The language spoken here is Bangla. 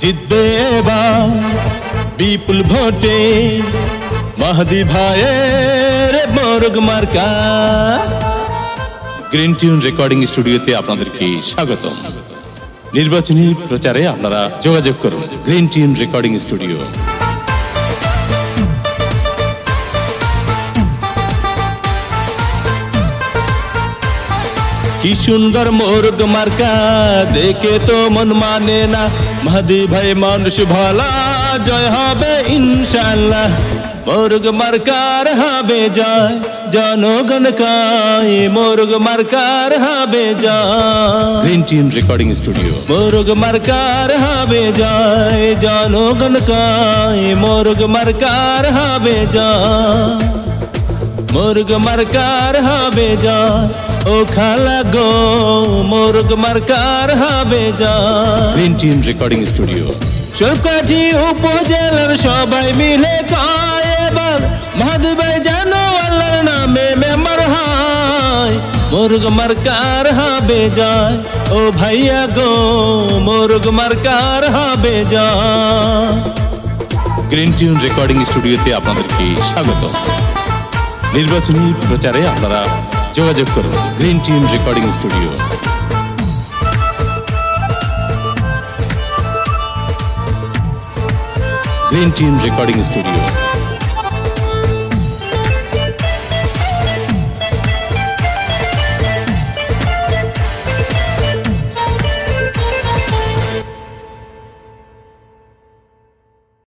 জিতবে এবার বিপুল ভোটে মাহাদি ভাইয়ের মোরগ মার্কা। গ্রিন টিউন রেকর্ডিং স্টুডিওতে আপনাদেরকে স্বাগতম। নির্বাচনী প্রচারে আপনারা যোগাযোগ করুন গ্রিন টিউন রেকর্ডিং স্টুডিও। কি সুন্দর মোরগ মার্কা, দেখে তো মন মানে না। মাহাদি ভাই মানুষ ভালা, জয় হবে ইনশাআল্লাহ। মোরগ মার্কার হবে জয়, জনগণ কায় মোরগ মার্কার হবে জয়। Green tune recording studio. মোরগ মার্কার হবে জয়, জনগণ কায় মোরগ মার্কার হবে জয়। মোরগ মার্কার হবে জয়, ও খালা গো মোরগ মার্কার হবে জয়। Green tune recording studio. সবকটি উপজেলার সবাই মিলে কয় এবার মাহাদি ভাই যেন আল্লাহর নামে মেম্বার হয়। মোরগ মার্কার হবে জয়, ও ভাইয়া গো মোরগ মার্কার হবে জয়। গ্রিন টিউন রেকর্ডিং স্টুডিওতে আপনাদেরকে স্বাগত। নির্বাচনী প্রচারে আপনারা যোগাযোগ করুন green tune recording studio. Green tune recording studio.